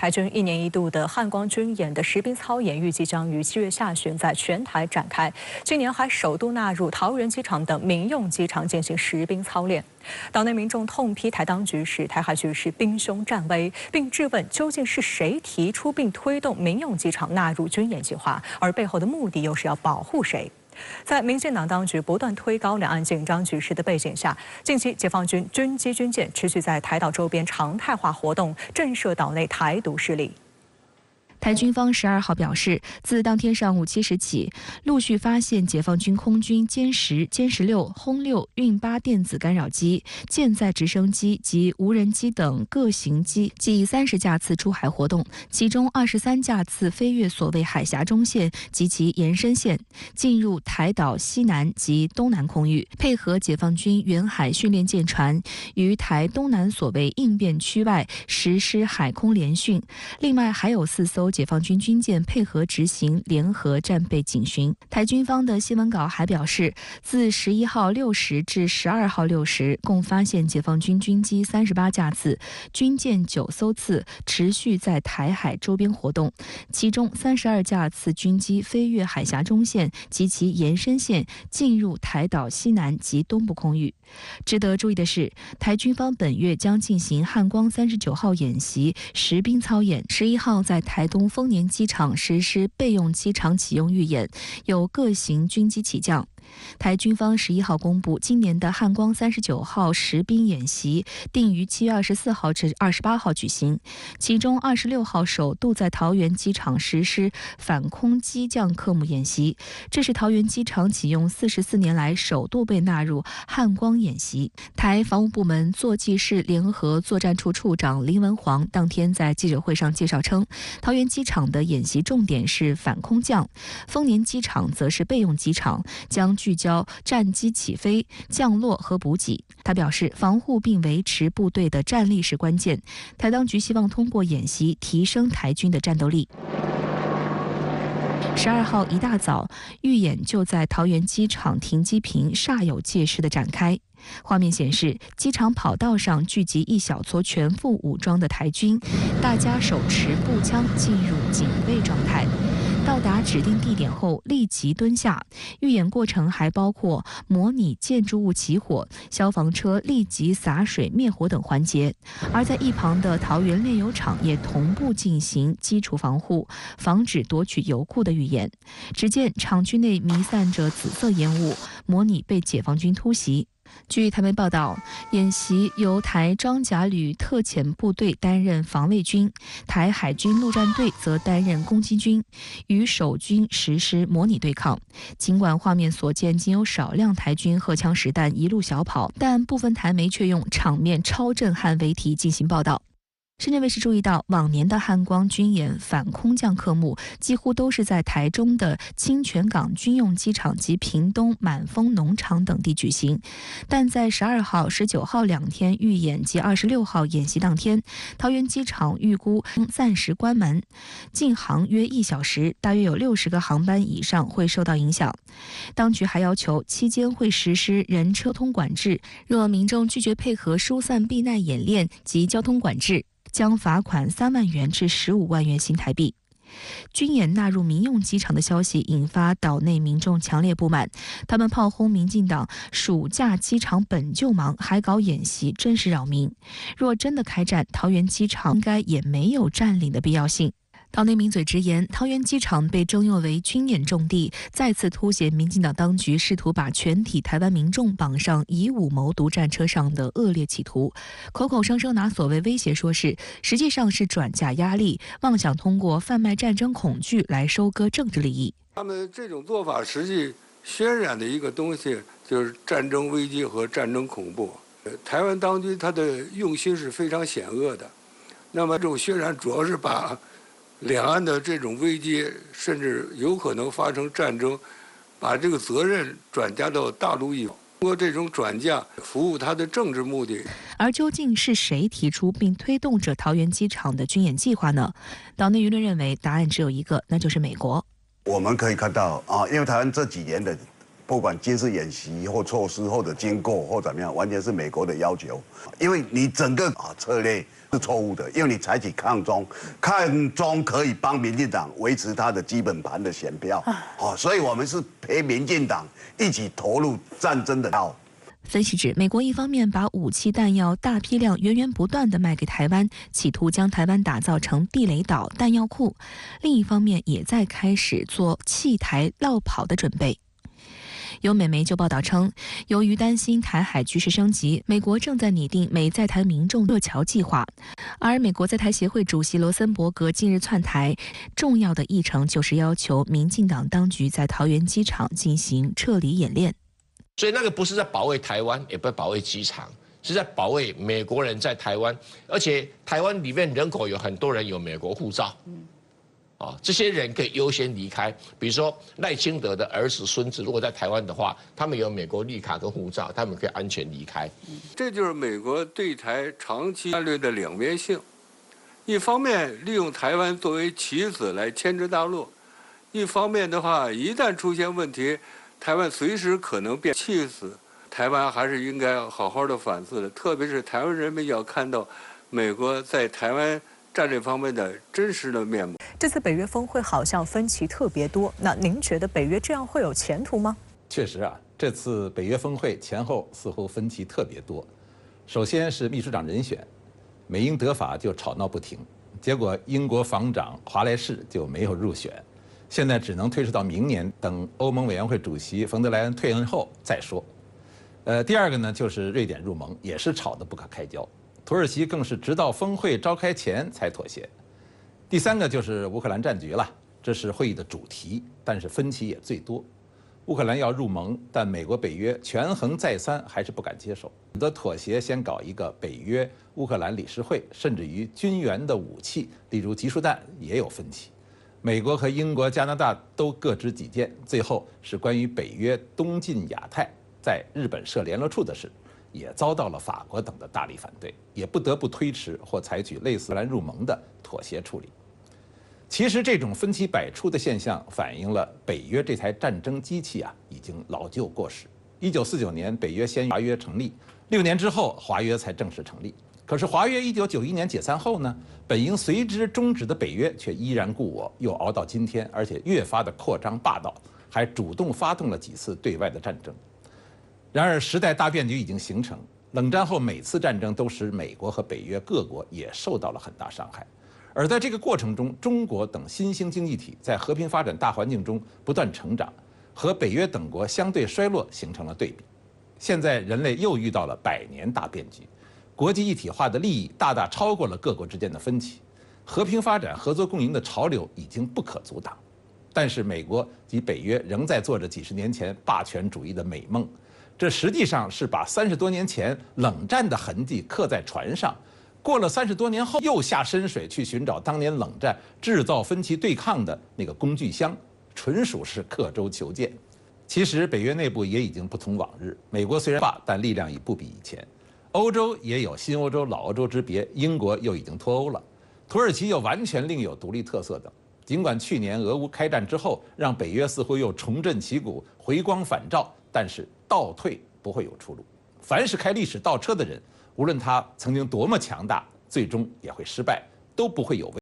台军1年1度的汉光军演的实兵操演预计将于7月下旬在全台展开。今年还首度纳入桃园机场等民用机场进行实兵操练。岛内民众痛批台当局使台海局势兵凶战危，并质问究竟是谁提出并推动民用机场纳入军演计划，而背后的目的又是要保护谁？ 在民进党当局不断推高两岸紧张局势的背景下，近期解放军军机军舰持续在台岛周边常态化活动，震慑岛内台独势力。 台军方12号表示，自当天上午7时起，陆续发现解放军空军歼10、歼16、轰6、运8电子干扰机、舰载直升机及无人机等各型机计30架次出海活动，其中23架次飞越所谓海峡中线及其延伸线，进入台岛西南及东南空域，配合解放军远海训练舰船于台东南所谓应变区外实施海空联训。另外还有4艘 解放军军舰配合执行联合战备警巡。台军方的新闻稿还表示，自11号6时至12号6时，共发现解放军军机38架次，军舰9艘次，持续在台海周边活动。其中32架次军机飞越海峡中线及其延伸线，进入台岛西南及东部空域。值得注意的是，台军方本月将进行汉光39号演习实兵操演，11号在台东 丰年机场实施备用机场启用预演，有各型军机起降。 台军方11号公布，今年的汉光39号实兵演习定于7月24号至28号举行，其中26号首度在桃园机场实施反空机降科目演习，这是桃园机场启用44年来首度被纳入汉光演习。台防务部门作技室联合作战处处长林文煌当天在记者会上介绍称，桃园机场的演习重点是反空降，丰年机场则是备用机场，将 聚焦战机起飞、降落和补给。他表示，防护并维持部队的战力是关键。台当局希望通过演习提升台军的战斗力。 12号一大早，预演就在桃园机场停机坪煞有介事地展开。 画面显示，机场跑道上聚集一小撮全副武装的台军，大家手持步枪进入警备状态。到达指定地点后，立即蹲下。预演过程还包括模拟建筑物起火、消防车立即洒水灭火等环节。而在一旁的桃园炼油厂也同步进行基础防护，防止夺取油库的预演。只见厂区内弥散着紫色烟雾，模拟被解放军突袭。 据台媒报道，演习由台装甲旅特遣部队担任防卫军，台海军陆战队则担任攻击军，与守军实施模拟对抗。尽管画面所见仅有少量台军荷枪实弹一路小跑，但部分台媒却用“场面超震撼”为题进行报道。 深圳卫视注意到，往年的汉光军演反空降科目几乎都是在台中的清泉港军用机场及屏东满丰农场等地举行，但在12号、19号2天预演及26号演习当天，桃园机场预估暂时关门，禁航约1小时，大约有60个航班以上会受到影响。当局还要求期间会实施人车通管制，若民众拒绝配合疏散避难演练及交通管制， 将罚款3万元至15万元新台币。军演纳入民用机场的消息引发岛内民众强烈不满，他们炮轰民进党暑假机场本就忙，还搞演习，真是扰民。若真的开战，桃园机场应该也没有占领的必要性。 岛内名嘴直言，桃园机场被征用为军演重地，再次凸显民进党当局试图把全体台湾民众绑上以武谋独战车上的恶劣企图，口口声声拿所谓威胁说事，实际上是转嫁压力，妄想通过贩卖战争恐惧来收割政治利益。他们这种做法实际渲染的一个东西就是战争危机和战争恐怖。台湾当局他的用心是非常险恶的，那么这种渲染主要是把 两岸的这种危机，甚至有可能发生战争，把这个责任转嫁到大陆以后，通过这种转嫁服务他的政治目的。而究竟是谁提出并推动着桃园机场的军演计划呢？岛内舆论认为答案只有一个，那就是美国。我们可以看到啊，因为台湾这几年的不管军事演习或措施或者经过或怎么样，完全是美国的要求，因为你整个策略是错误的，因为你采取抗中，抗中可以帮民进党维持他的基本盘的选票，所以我们是陪民进党一起投入战争的道。分析指，美国一方面把武器弹药大批量源源不断地卖给台湾，企图将台湾打造成地雷岛、弹药库；另一方面也在开始做弃台落跑的准备。有美媒就报道称，由于担心台海局势升级，美国正在拟定美在台民众撤侨计划。而美国在台协会主席罗森伯格近日窜台，重要的议程就是要求民进党当局在桃园机场进行撤离演练。所以那个不是在保卫台湾，也不是保卫机场，是在保卫美国人在台湾，而且台湾里面人口有很多人有美国护照，这些人可以优先离开。比如说赖清德的儿子、孙子，如果在台湾的话，他们有美国绿卡跟护照，他们可以安全离开。这就是美国对台长期战略的两面性，一方面利用台湾作为棋子来牵制大陆，一方面的话，一旦出现问题，台湾随时可能变气死。台湾还是应该好好的反思的，特别是台湾人民要看到美国在台湾战略方面的真实的面目。这次北约峰会好像分歧特别多，那您觉得北约这样会有前途吗？确实啊，这次北约峰会前后似乎分歧特别多。首先是秘书长人选，美英德法就吵闹不停，结果英国防长华莱士就没有入选。现在只能推迟到明年，等欧盟委员会主席冯德莱恩退任后再说。第二个呢，就是瑞典入盟，也是吵得不可开交。土耳其更是直到峰会召开前才妥协。第三个就是乌克兰战局了，这是会议的主题，但是分歧也最多。乌克兰要入盟，但美国北约权衡再三，还是不敢接受，选择妥协，先搞一个北约乌克兰理事会，甚至于军援的武器，例如集束弹也有分歧。美国和英国、加拿大都各执己见，最后是关于北约东进亚太在日本设联络处的事，也遭到了法国等的大力反对，也不得不推迟或采取类似兰入盟的妥协处理。其实这种分歧百出的现象，反映了北约这台战争机器已经老旧过时。1949年北约先华约成立，6年之后华约才正式成立。可是华约1991年解散后呢，本应随之终止的北约却依然故我，又熬到今天，而且越发的扩张霸道，还主动发动了几次对外的战争。然而时代大变局已经形成，冷战后每次战争都使美国和北约各国也受到了很大伤害。而在这个过程中，中国等新兴经济体在和平发展大环境中不断成长，和北约等国相对衰落形成了对比。现在人类又遇到了100年大变局，国际一体化的利益大大超过了各国之间的分歧，和平发展、合作共赢的潮流已经不可阻挡。但是美国及北约仍在做着几十年前霸权主义的美梦，这实际上是把30多年前冷战的痕迹刻在船上，过了30多年后又下深水去寻找当年冷战制造分歧对抗的那个工具箱，纯属是刻舟求剑。其实北约内部也已经不同往日，美国虽然大，但力量已不比以前。欧洲也有新欧洲、老欧洲之别，英国又已经脱欧了，土耳其又完全另有独立特色等。尽管去年俄乌开战之后，让北约似乎又重振旗鼓、回光返照，但是倒退不会有出路。凡是开历史倒车的人，无论他曾经多么强大，最终也会失败，都不会有未来。